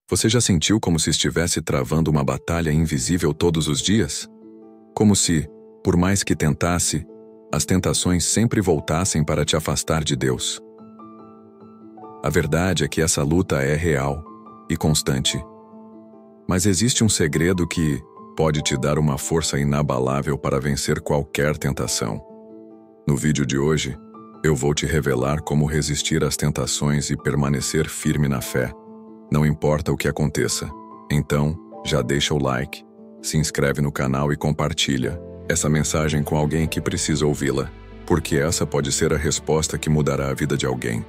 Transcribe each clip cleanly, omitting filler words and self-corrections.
Você já sentiu como se estivesse travando uma batalha invisível todos os dias? Como se, por mais que tentasse, as tentações sempre voltassem para te afastar de Deus. A verdade é que essa luta é real e constante. Mas existe um segredo que pode te dar uma força inabalável para vencer qualquer tentação. No vídeo de hoje, eu vou te revelar como resistir às tentações e permanecer firme na fé, não importa o que aconteça. Então, já deixa o like, se inscreve no canal e compartilha essa mensagem com alguém que precisa ouvi-la, porque essa pode ser a resposta que mudará a vida de alguém.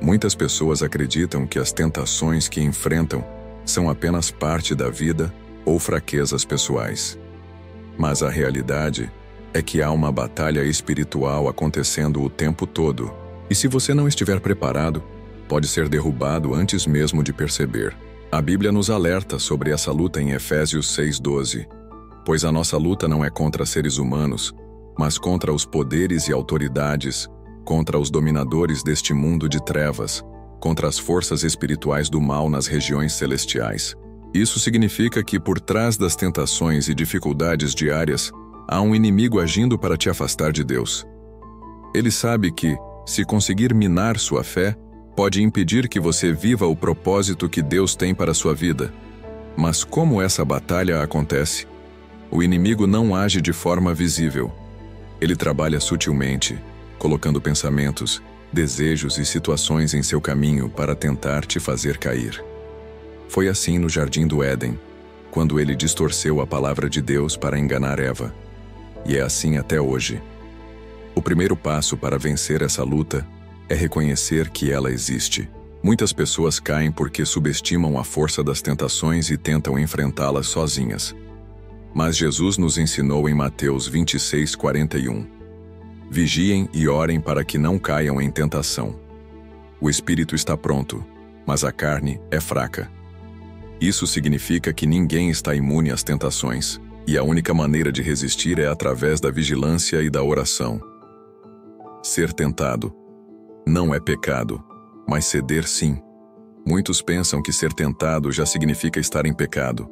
Muitas pessoas acreditam que as tentações que enfrentam são apenas parte da vida ou fraquezas pessoais. Mas a realidade é que há uma batalha espiritual acontecendo o tempo todo, e se você não estiver preparado, pode ser derrubado antes mesmo de perceber. A Bíblia nos alerta sobre essa luta em Efésios 6:12, pois a nossa luta não é contra seres humanos, mas contra os poderes e autoridades, contra os dominadores deste mundo de trevas, contra as forças espirituais do mal nas regiões celestiais. Isso significa que por trás das tentações e dificuldades diárias, há um inimigo agindo para te afastar de Deus. Ele sabe que, se conseguir minar sua fé, pode impedir que você viva o propósito que Deus tem para sua vida. Mas como essa batalha acontece? O inimigo não age de forma visível. Ele trabalha sutilmente, colocando pensamentos, desejos e situações em seu caminho para tentar te fazer cair. Foi assim no Jardim do Éden, quando ele distorceu a palavra de Deus para enganar Eva. E é assim até hoje. O primeiro passo para vencer essa luta é reconhecer que ela existe. Muitas pessoas caem porque subestimam a força das tentações e tentam enfrentá-las sozinhas. Mas Jesus nos ensinou em Mateus 26:41. Vigiem e orem para que não caiam em tentação. O espírito está pronto, mas a carne é fraca. Isso significa que ninguém está imune às tentações, e a única maneira de resistir é através da vigilância e da oração. Ser tentado não é pecado, mas ceder sim. Muitos pensam que ser tentado já significa estar em pecado,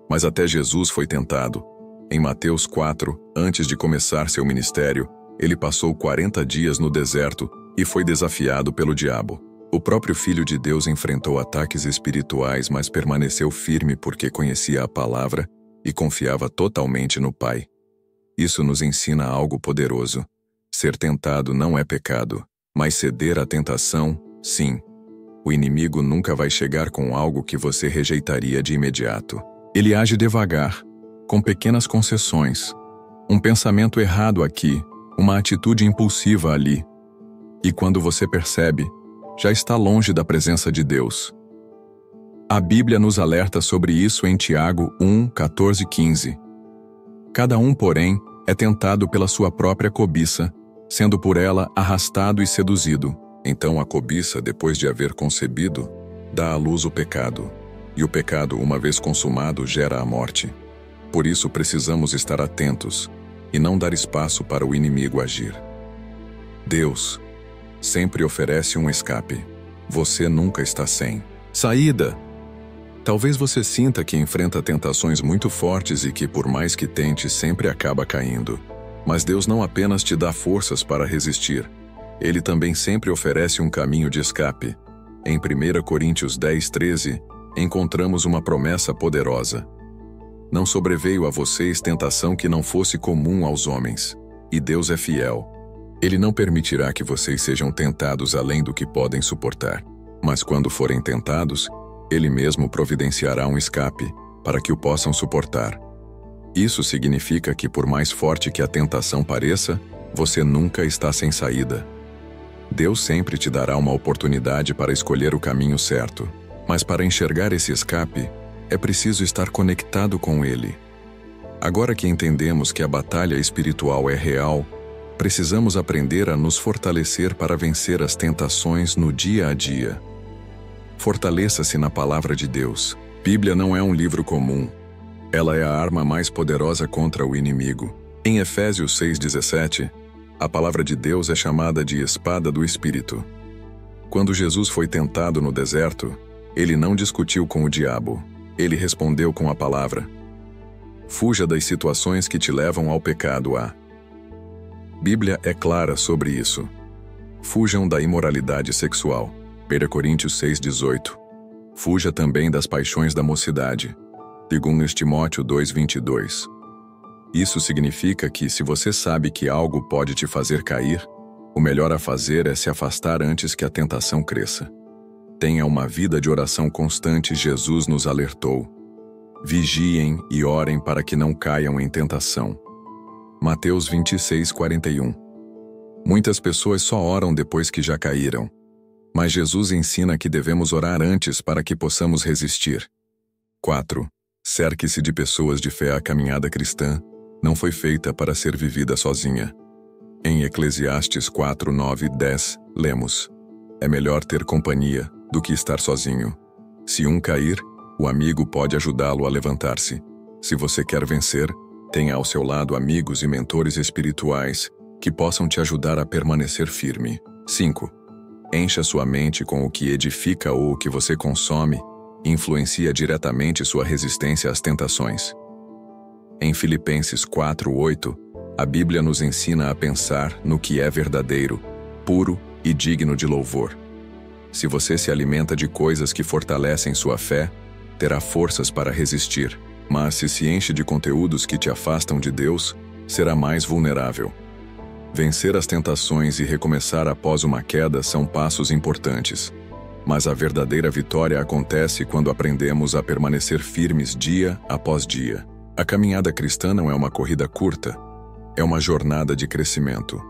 mas até Jesus foi tentado. Em Mateus 4, antes de começar seu ministério, ele passou 40 dias no deserto e foi desafiado pelo diabo. O próprio Filho de Deus enfrentou ataques espirituais, mas permaneceu firme porque conhecia a palavra e confiava totalmente no Pai. Isso nos ensina algo poderoso. Ser tentado não é pecado, mas ceder à tentação, sim. O inimigo nunca vai chegar com algo que você rejeitaria de imediato. Ele age devagar, com pequenas concessões. Um pensamento errado aqui, uma atitude impulsiva ali. E quando você percebe, já está longe da presença de Deus. A Bíblia nos alerta sobre isso em Tiago 1:14-15. Cada um, porém, é tentado pela sua própria cobiça, sendo por ela arrastado e seduzido. Então a cobiça, depois de haver concebido, dá à luz o pecado. E o pecado, uma vez consumado, gera a morte. Por isso precisamos estar atentos e não dar espaço para o inimigo agir. Deus sempre oferece um escape. Você nunca está sem saída. Talvez você sinta que enfrenta tentações muito fortes e que, por mais que tente, sempre acaba caindo. Mas Deus não apenas te dá forças para resistir, Ele também sempre oferece um caminho de escape. Em 1 Coríntios 10:13, encontramos uma promessa poderosa. Não sobreveio a vocês tentação que não fosse comum aos homens, e Deus é fiel. Ele não permitirá que vocês sejam tentados além do que podem suportar. Mas quando forem tentados, Ele mesmo providenciará um escape, para que o possam suportar. Isso significa que, por mais forte que a tentação pareça, você nunca está sem saída. Deus sempre te dará uma oportunidade para escolher o caminho certo. Mas para enxergar esse escape, é preciso estar conectado com Ele. Agora que entendemos que a batalha espiritual é real, precisamos aprender a nos fortalecer para vencer as tentações no dia a dia. Fortaleça-se na palavra de Deus. Bíblia não é um livro comum. Ela é a arma mais poderosa contra o inimigo. Em Efésios 6:17, a palavra de Deus é chamada de espada do Espírito. Quando Jesus foi tentado no deserto, Ele não discutiu com o diabo. Ele respondeu com a palavra. Fuja das situações que te levam ao pecado. A Bíblia é clara sobre isso. Fujam da imoralidade sexual. 1 Coríntios 6,18. Fuja também das paixões da mocidade. 2 Timóteo 2,22. Isso significa que, se você sabe que algo pode te fazer cair, o melhor a fazer é se afastar antes que a tentação cresça. Tenha uma vida de oração constante. Jesus nos alertou. Vigiem e orem para que não caiam em tentação. Mateus 26:41. Muitas pessoas só oram depois que já caíram. Mas Jesus ensina que devemos orar antes para que possamos resistir. 4. Cerque-se de pessoas de fé. A caminhada cristã não foi feita para ser vivida sozinha. Em Eclesiastes 4, 9 e 10, lemos: é melhor ter companhia do que estar sozinho. Se um cair, o amigo pode ajudá-lo a levantar-se. Se você quer vencer, tenha ao seu lado amigos e mentores espirituais que possam te ajudar a permanecer firme. 5. Encha sua mente com o que edifica ou o que você consome influencia diretamente sua resistência às tentações. Em Filipenses 4:8, a Bíblia nos ensina a pensar no que é verdadeiro, puro e digno de louvor. Se você se alimenta de coisas que fortalecem sua fé, terá forças para resistir, mas se se enche de conteúdos que te afastam de Deus, será mais vulnerável. Vencer as tentações e recomeçar após uma queda são passos importantes. Mas a verdadeira vitória acontece quando aprendemos a permanecer firmes dia após dia. A caminhada cristã não é uma corrida curta, é uma jornada de crescimento.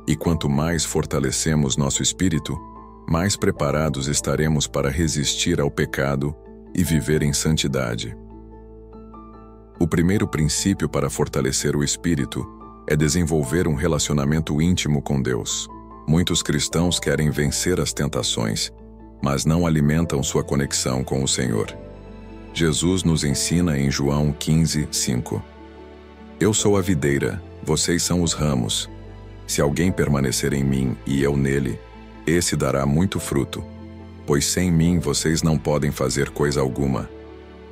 E quanto mais fortalecemos nosso espírito, mais preparados estaremos para resistir ao pecado e viver em santidade. O primeiro princípio para fortalecer o espírito é desenvolver um relacionamento íntimo com Deus. Muitos cristãos querem vencer as tentações, mas não alimentam sua conexão com o Senhor. Jesus nos ensina em João 15:5. Eu sou a videira, vocês são os ramos. Se alguém permanecer em mim e eu nele, esse dará muito fruto, pois sem mim vocês não podem fazer coisa alguma.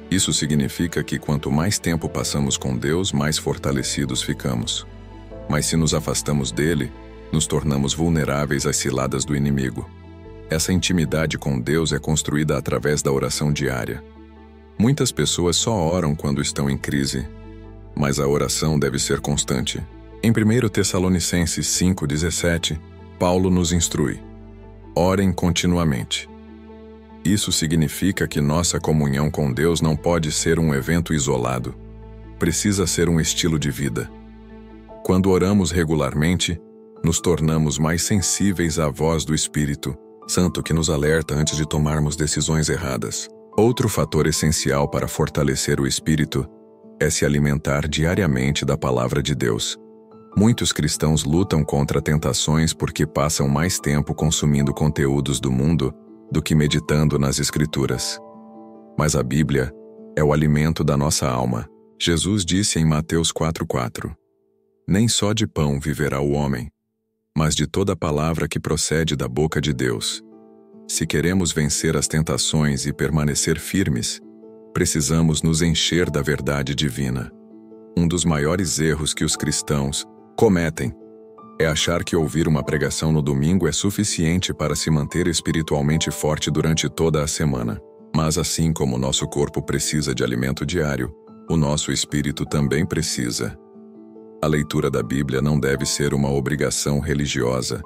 Isso significa que quanto mais tempo passamos com Deus, mais fortalecidos ficamos. Mas se nos afastamos dele, nos tornamos vulneráveis às ciladas do inimigo. Essa intimidade com Deus é construída através da oração diária. Muitas pessoas só oram quando estão em crise, mas a oração deve ser constante. Em 1 Tessalonicenses 5:17, Paulo nos instrui: orem continuamente. Isso significa que nossa comunhão com Deus não pode ser um evento isolado. Precisa ser um estilo de vida. Quando oramos regularmente, nos tornamos mais sensíveis à voz do Espírito Santo que nos alerta antes de tomarmos decisões erradas. Outro fator essencial para fortalecer o espírito é se alimentar diariamente da palavra de Deus. Muitos cristãos lutam contra tentações porque passam mais tempo consumindo conteúdos do mundo do que meditando nas Escrituras. Mas a Bíblia é o alimento da nossa alma. Jesus disse em Mateus 4:4: nem só de pão viverá o homem, mas de toda palavra que procede da boca de Deus. Se queremos vencer as tentações e permanecer firmes, precisamos nos encher da verdade divina. Um dos maiores erros que os cristãos cometem é achar que ouvir uma pregação no domingo é suficiente para se manter espiritualmente forte durante toda a semana. Mas assim como nosso corpo precisa de alimento diário, o nosso espírito também precisa. A leitura da Bíblia não deve ser uma obrigação religiosa,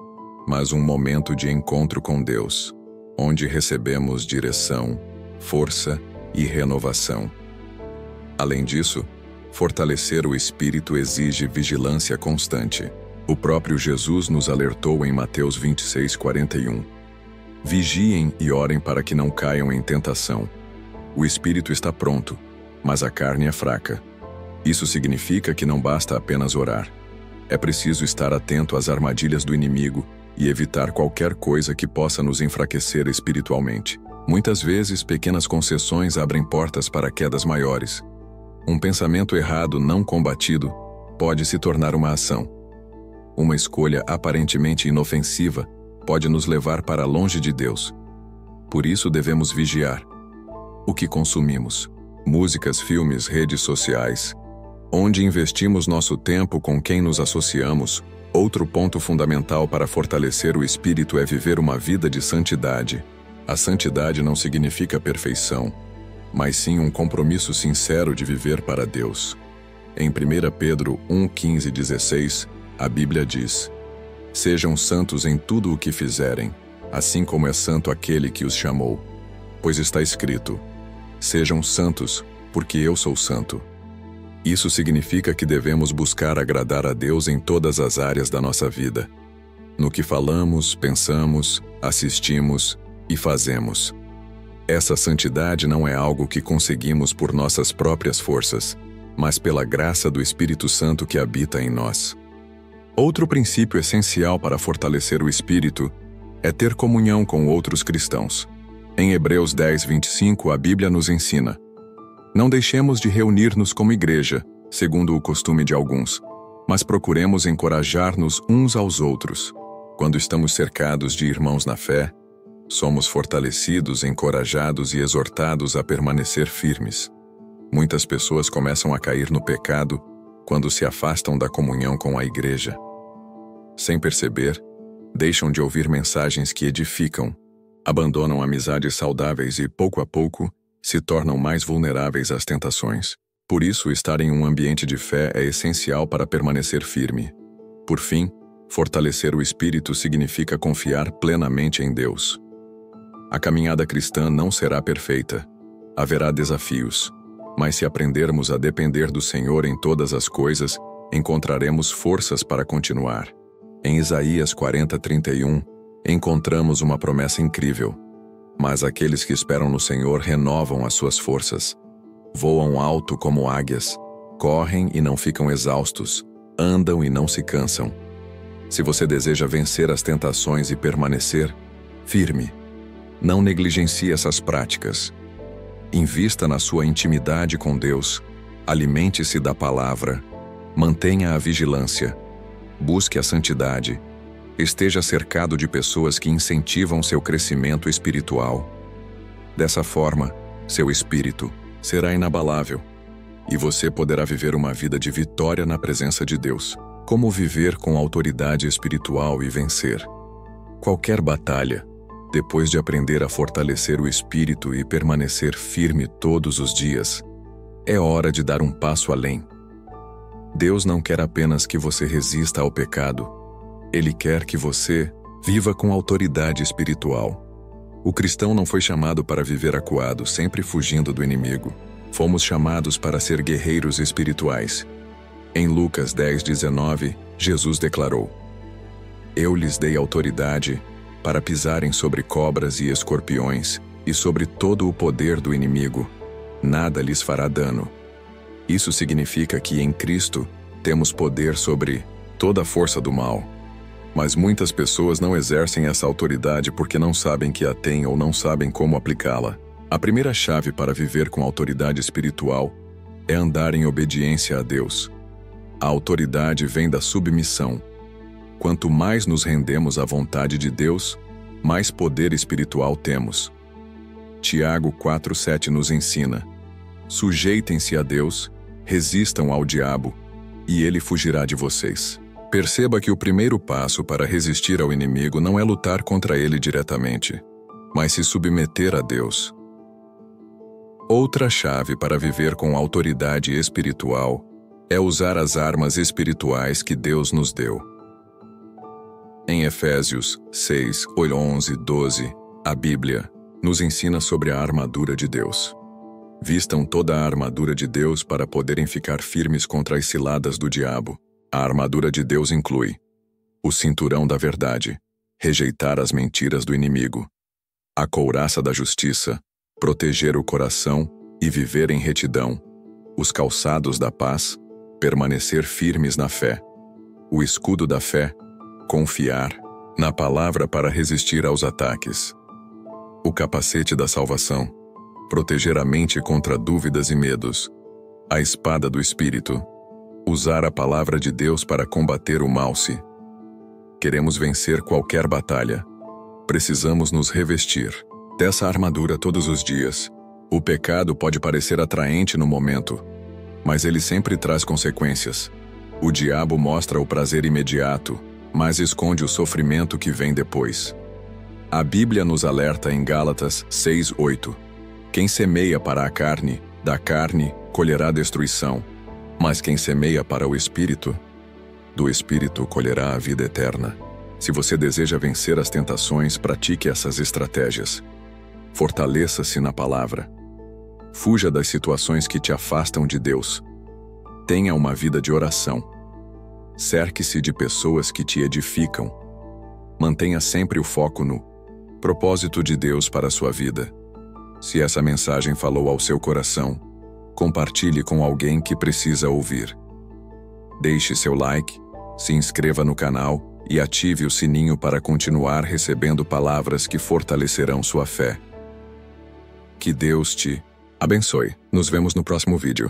mas um momento de encontro com Deus, onde recebemos direção, força e renovação. Além disso, fortalecer o espírito exige vigilância constante. O próprio Jesus nos alertou em Mateus 26:41. Vigiem e orem para que não caiam em tentação. O espírito está pronto, mas a carne é fraca. Isso significa que não basta apenas orar. É preciso estar atento às armadilhas do inimigo e evitar qualquer coisa que possa nos enfraquecer espiritualmente. Muitas vezes, pequenas concessões abrem portas para quedas maiores. Um pensamento errado não combatido pode se tornar uma ação. Uma escolha aparentemente inofensiva pode nos levar para longe de Deus. Por isso devemos vigiar o que consumimos: músicas, filmes, redes sociais, onde investimos nosso tempo, com quem nos associamos. Outro ponto fundamental para fortalecer o espírito é viver uma vida de santidade. A santidade não significa perfeição, mas sim um compromisso sincero de viver para Deus. Em 1 Pedro 1:15 e 16, a Bíblia diz: Sejam santos em tudo o que fizerem, assim como é santo aquele que os chamou. Pois está escrito: Sejam santos, porque eu sou santo. Isso significa que devemos buscar agradar a Deus em todas as áreas da nossa vida, no que falamos, pensamos, assistimos e fazemos. Essa santidade não é algo que conseguimos por nossas próprias forças, mas pela graça do Espírito Santo que habita em nós. Outro princípio essencial para fortalecer o espírito é ter comunhão com outros cristãos. Em Hebreus 10:25, a Bíblia nos ensina: Não deixemos de reunir-nos como igreja, segundo o costume de alguns, mas procuremos encorajar-nos uns aos outros. Quando estamos cercados de irmãos na fé, somos fortalecidos, encorajados e exortados a permanecer firmes. Muitas pessoas começam a cair no pecado quando se afastam da comunhão com a igreja. Sem perceber, deixam de ouvir mensagens que edificam, abandonam amizades saudáveis e, pouco a pouco, se tornam mais vulneráveis às tentações. Por isso, estar em um ambiente de fé é essencial para permanecer firme. Por fim, fortalecer o espírito significa confiar plenamente em Deus. A caminhada cristã não será perfeita. Haverá desafios, mas se aprendermos a depender do Senhor em todas as coisas, encontraremos forças para continuar. Em Isaías 40:31, encontramos uma promessa incrível: Mas aqueles que esperam no Senhor renovam as suas forças. Voam alto como águias, correm e não ficam exaustos, andam e não se cansam. Se você deseja vencer as tentações e permanecer firme, não negligencie essas práticas. Invista na sua intimidade com Deus, alimente-se da palavra, mantenha a vigilância, busque a santidade, esteja cercado de pessoas que incentivam seu crescimento espiritual. Dessa forma, seu espírito será inabalável e você poderá viver uma vida de vitória na presença de Deus. Como viver com autoridade espiritual e vencer qualquer batalha? Depois de aprender a fortalecer o espírito e permanecer firme todos os dias, é hora de dar um passo além. Deus não quer apenas que você resista ao pecado. Ele quer que você viva com autoridade espiritual. O cristão não foi chamado para viver acuado, sempre fugindo do inimigo. Fomos chamados para ser guerreiros espirituais. Em Lucas 10:19, Jesus declarou: Eu lhes dei autoridade para pisarem sobre cobras e escorpiões, e sobre todo o poder do inimigo. Nada lhes fará dano. Isso significa que em Cristo temos poder sobre toda a força do mal. Mas muitas pessoas não exercem essa autoridade porque não sabem que a têm ou não sabem como aplicá-la. A primeira chave para viver com autoridade espiritual é andar em obediência a Deus. A autoridade vem da submissão. Quanto mais nos rendemos à vontade de Deus, mais poder espiritual temos. Tiago 4:7 nos ensina: Sujeitem-se a Deus, resistam ao diabo, e ele fugirá de vocês. Perceba que o primeiro passo para resistir ao inimigo não é lutar contra ele diretamente, mas se submeter a Deus. Outra chave para viver com autoridade espiritual é usar as armas espirituais que Deus nos deu. Em Efésios 6, 11, 12, a Bíblia nos ensina sobre a armadura de Deus. Vistam toda a armadura de Deus para poderem ficar firmes contra as ciladas do diabo. A armadura de Deus inclui o cinturão da verdade, rejeitar as mentiras do inimigo, a couraça da justiça, proteger o coração e viver em retidão, os calçados da paz, permanecer firmes na fé, o escudo da fé, confiar na palavra para resistir aos ataques, o capacete da salvação, proteger a mente contra dúvidas e medos, a espada do Espírito, usar a palavra de Deus para combater o mal. Se queremos vencer qualquer batalha, precisamos nos revestir Dessa armadura todos os dias. O pecado pode parecer atraente no momento, mas ele sempre traz consequências. O diabo mostra o prazer imediato, mas esconde o sofrimento que vem depois. A Bíblia nos alerta em Gálatas 6:8. Quem semeia para a carne, da carne colherá destruição, mas quem semeia para o Espírito, do Espírito colherá a vida eterna. Se você deseja vencer as tentações, pratique essas estratégias. Fortaleça-se na palavra. Fuja das situações que te afastam de Deus. Tenha uma vida de oração. Cerque-se de pessoas que te edificam. Mantenha sempre o foco no propósito de Deus para a sua vida. Se essa mensagem falou ao seu coração, compartilhe com alguém que precisa ouvir. Deixe seu like, se inscreva no canal e ative o sininho para continuar recebendo palavras que fortalecerão sua fé. Que Deus te abençoe. Nos vemos no próximo vídeo.